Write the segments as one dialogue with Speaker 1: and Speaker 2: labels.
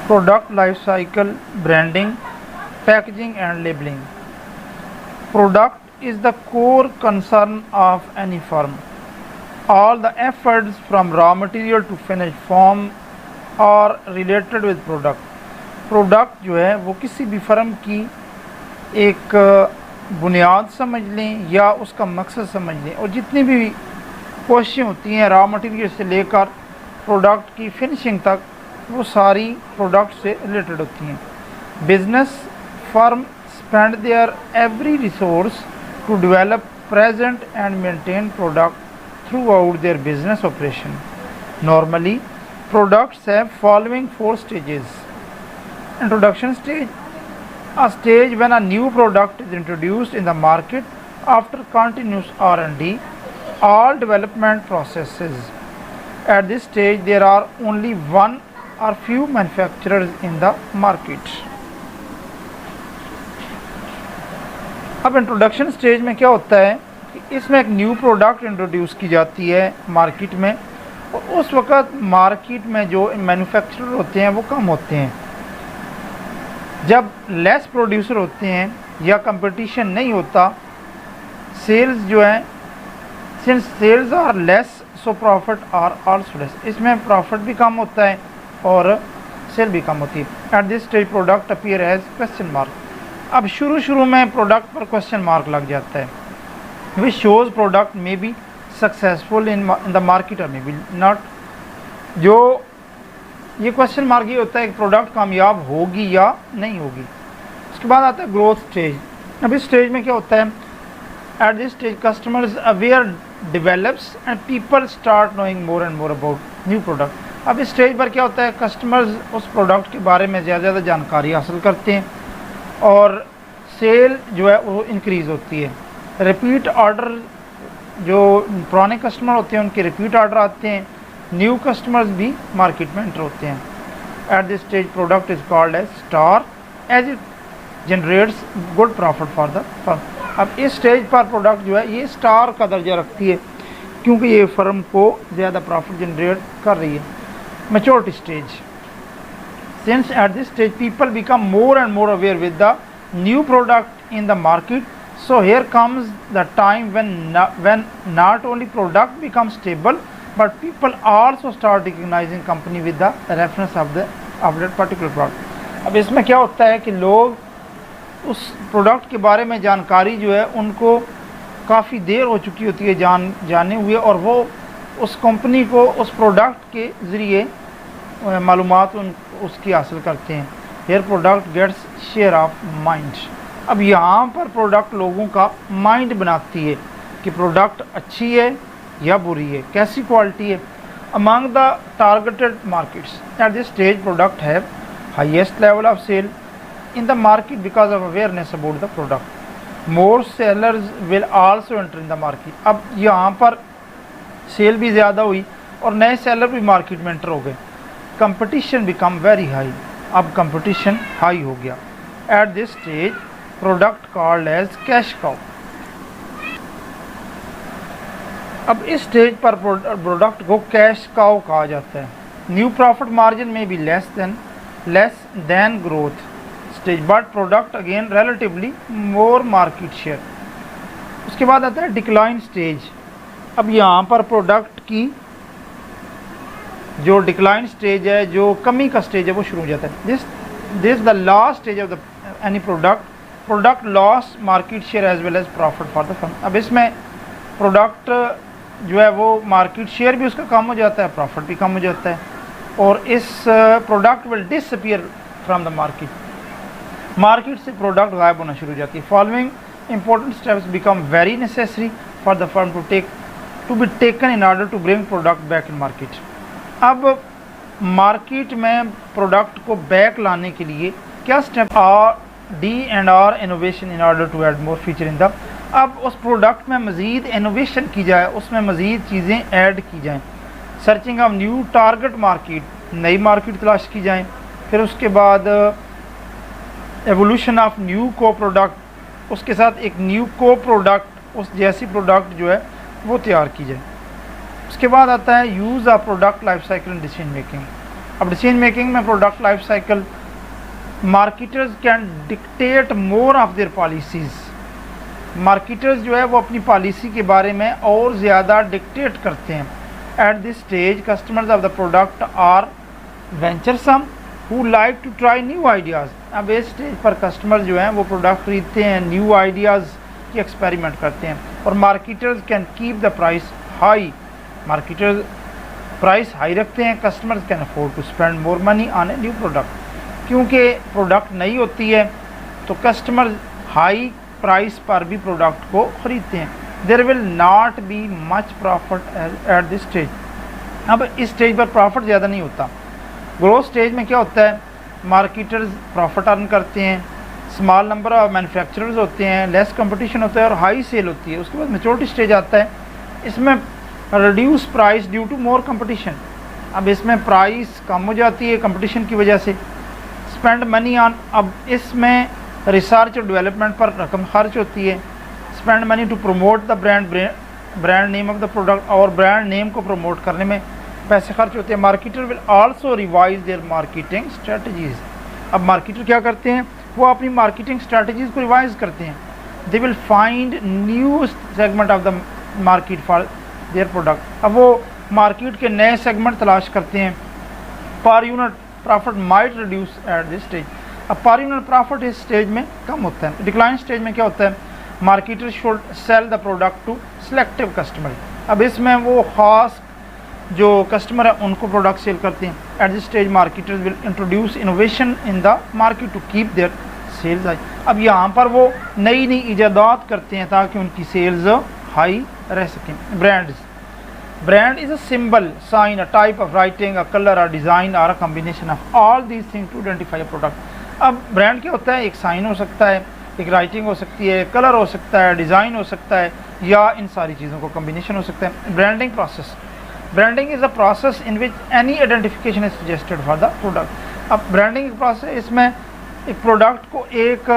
Speaker 1: Product life cycle, branding, packaging and labeling. Product is the core concern of any firm. All the efforts from raw material to finished form are related with product. Product जो है वो किसी भी firm की एक बुनियाद समझ लें या उसका मकसद समझ लें, और जितनी भी कोशिशें होती हैं रॉ मटेरियल से लेकर प्रोडक्ट की फिनिशिंग तक, वो सारी प्रोडक्ट से रिलेटेड होती हैं. Business firm spend their every resource to develop, present and maintain product throughout their business operation. Normally, products have following 4 stages. Introduction stage, a stage when a new product is introduced in the market after continuous R&D, all development processes. At this stage, there are only one or few manufacturers in the market. अब introduction stage में क्या होता है कि इसमें एक new product introduce की जाती है मार्केट में, और उस वक़्त मार्केट में जो मैन्युफैक्चरर होते हैं वो कम होते हैं. जब लेस प्रोड्यूसर होते हैं या कंपटीशन नहीं होता, सेल्स जो है, since sales are less so profit are also less, इसमें प्रॉफिट भी कम होता है और सेल भी कम होती है. At this stage product appear as question mark. अब शुरू में प्रोडक्ट पर क्वेश्चन मार्क लग जाता है, which shows product may be successful in the market और मे बी नॉट. जो ये क्वेश्चन मार्क ये होता है कि प्रोडक्ट कामयाब होगी या नहीं होगी. उसके बाद आता है ग्रोथ स्टेज. अब इस स्टेज में क्या होता है, at this stage customers aware develops and people start knowing more and more about new product. अब इस स्टेज पर क्या होता है, कस्टमर्स उस प्रोडक्ट के बारे में ज़्यादा जानकारी हासिल करते हैं और सेल जो है वो इंक्रीज़ होती है. रिपीट ऑर्डर, जो पुराने कस्टमर होते हैं उनके रिपीट ऑर्डर आते हैं, न्यू कस्टमर्स भी मार्केट में एंटर होते हैं. At this stage product is called as star as it generates good profit for the firm. अब इस स्टेज पर प्रोडक्ट जो है ये स्टार का दर्जा रखती है क्योंकि ये फर्म को ज़्यादा प्रॉफिट जनरेट कर रही है. Maturity stage, since at this stage people become more and more aware with the new product in the market, so here comes the time when not only product becomes stable but people also start recognizing company with the reference of that particular product. अब इसमें क्या होता है कि लोग उस product के बारे में जानकारी जो है उनको काफ़ी देर हो चुकी होती है जाने हुए, और वो उस कंपनी को उस प्रोडक्ट के ज़रिए मालूमात उसकी हासिल करते हैं. Here product gets share of mind. अब यहाँ पर प्रोडक्ट लोगों का माइंड बनाती है कि प्रोडक्ट अच्छी है या बुरी है, कैसी क्वालिटी है. Among the targeted markets at this stage product have highest level of sale in the market because of awareness about the product. More sellers will also enter in the market. अब यहाँ पर cell भी ज़्यादा हुई और नए seller भी market में एंटर हो गए. Competition become very high. अब कंपटीशन हाई हो गया. At this stage product called as cash cow. अब इस स्टेज पर प्रोडक्ट को कैश काउ कहा जाता है. न्यू प्रॉफिट मार्जिन में भी less than growth stage, but product again relatively more market share. उसके बाद आता है डिक्लाइन स्टेज. अब यहाँ पर प्रोडक्ट की जो डिक्लाइन स्टेज है, जो कमी का स्टेज है, वो शुरू हो जाता है. This the last stage of the any product loss market share as well as profit for the firm. अब इसमें प्रोडक्ट जो है वो मार्केट शेयर भी उसका कम हो जाता है, प्रॉफिट भी कम हो जाता है, और इस product will disappear from the market से प्रोडक्ट गायब होना शुरू हो जाती है. Following important steps become very necessary for the firm to be taken in order to bring product back in market. अब मार्केट में प्रोडक्ट को बैक लाने के लिए क्या step are D&R innovation in order to add more feature in the. अब उस product में मज़ीद इनोवेशन की जाए, उसमें मज़ीद चीज़ें ऐड की जाएँ. Searching of new target market, नई मार्केट तलाश की जाए. फिर उसके बाद एवोल्यूशन ऑफ न्यू को प्रोडक्ट, उसके साथ एक न्यू को प्रोडक्ट उस जैसी प्रोडक्ट जो है वो तैयार की जाए. उसके बाद आता है use of product life cycle and decision making. अब डिसीजन मेकिंग में product life cycle, marketers can dictate more of their policies. Marketers जो है वो अपनी पॉलिसी के बारे में और ज़्यादा डिक्टेट करते हैं। At this stage customers of the product are venturesome who like to try new ideas. अब इस स्टेज पर कस्टमर जो हैं वो प्रोडक्ट खरीदते हैं, न्यू आइडियाज़ की एक्सपेरिमेंट करते हैं। और marketers can keep the price high, marketers price high रखते हैं। Customers can afford to spend more money on a new product. क्योंकि प्रोडक्ट नई होती है तो कस्टमर हाई प्राइस पर भी प्रोडक्ट को ख़रीदते हैं। There will not be much profit at this stage. अब इस स्टेज पर प्रॉफिट ज़्यादा नहीं होता। ग्रोथ स्टेज में क्या होता है, मार्केटर्स प्रॉफिट अर्न करते हैं, स्मॉल नंबर ऑफ मैन्युफैक्चरर्स होते हैं, लेस कंपटीशन होता है और हाई सेल होती है। उसके बाद मैच्योरिटी स्टेज आता है, इसमें reduce price due to more competition. अब इसमें प्राइस कम हो जाती है कंपटीशन की वजह से। स्पेंड मनी ऑन, अब इसमें रिसर्च और डेवलपमेंट पर रकम खर्च होती है। Spend money to promote the brand name of the product, और ब्रांड नेम को प्रमोट करने में पैसे खर्च होते हैं। Marketer will also revise their marketing strategies. अब मार्केटर क्या करते हैं, वो अपनी मार्केटिंग स्ट्रेटजीज़ को रिवाइज करते हैं। They will find new segment of the market for their product. अब वो मार्केट के नए सेगमेंट तलाश करते हैं। Per unit profit might reduce eight this stage. अब पर यूनिट प्रॉफिट इस स्टेज में कम होता है। डिक्लाइन स्टेज में क्या होता है, marketer should sell the product to selective customer. अब इसमें वो ख़ास जो कस्टमर है उनको प्रोडक्ट सेल करते हैं। At this stage marketers will introduce innovation in the market to keep their sales high. अब यहाँ पर वो नई नई ईजादात करते हैं ताकि उनकी सेल्स हाई रह सकें। Brand is a symbol, sign, a type of writing, a colour, a design और a combination of all these things to identify a product. अब ब्रांड क्या होता है, एक साइन हो सकता है, एक राइटिंग हो सकती है, कलर हो सकता है, डिज़ाइन हो सकता है, या इन सारी चीज़ों को कम्बिनेशन हो सकता है। Branding process, branding is a process in which any identification is suggested for the product. अब ब्रांडिंग प्रोसेस, इसमें एक प्रोडक्ट को एक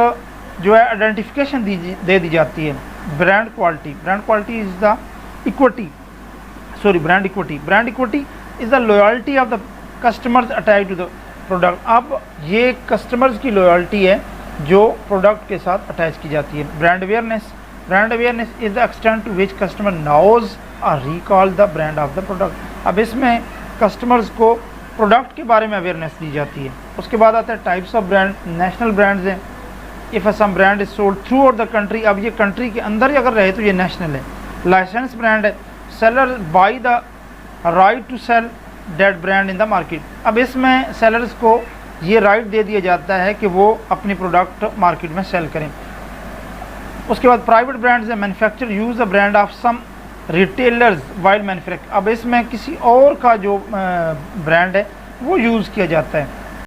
Speaker 1: जो है आइडेंटिफिकेशन दे दी जाती है। Brand quality is the equity, brand equity is the loyalty of the customers attach to the product. अब ये कस्टमर्स की लॉयल्टी है जो प्रोडक्ट के साथ अटैच की जाती है। Brand awareness is the extent to which customer knows और recall the brand of the product. अब इसमें कस्टमर्स को प्रोडक्ट के बारे में अवेयरनेस दी जाती है। उसके बाद आता है types of brand. National brands हैं, if some brand is sold throughout the country. अब ये कंट्री के अंदर ही अगर रहे तो ये नेशनल है। लाइसेंस ब्रांड है, seller buy the right to sell that brand in the market. अब इसमें सेलर्स को ये राइट दे दिया जाता है कि वो अपनी प्रोडक्ट मार्केट में सेल करें। उसके बाद प्राइवेट ब्रांड्स है, manufacture use the brand of some retailers while manufacture. अब इसमें किसी और का जो ब्रांड है वो यूज़ किया जाता है।